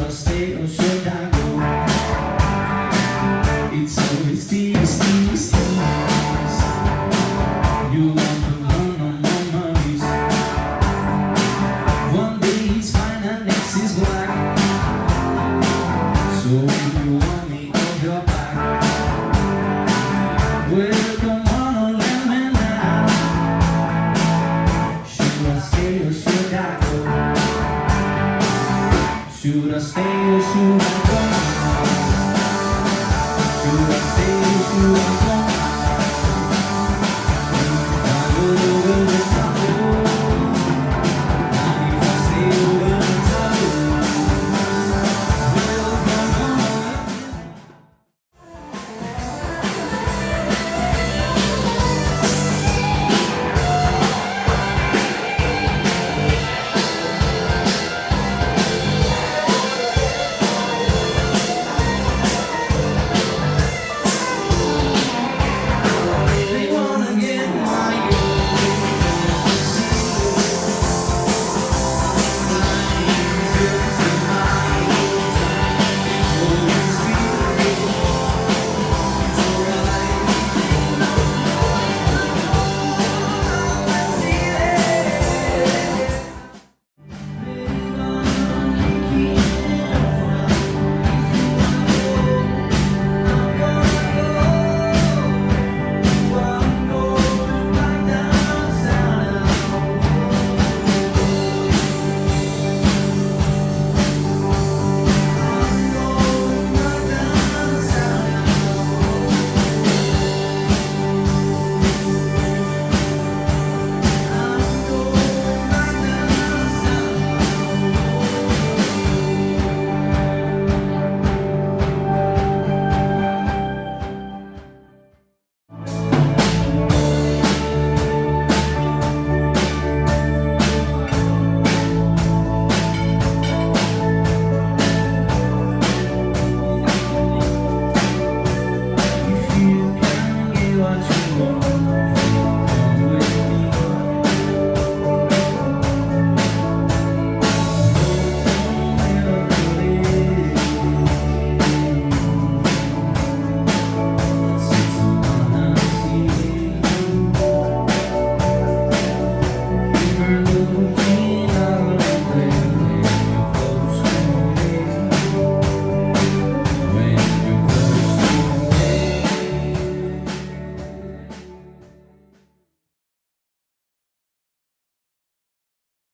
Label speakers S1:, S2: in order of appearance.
S1: I stay or should I go? It's always these. You want to run on my memories. One day it's fine and next is black. So you want me on your back? Well, come on, let me now. Should I stay or should I go? Should I stay or should I go? Should I stay or should I go?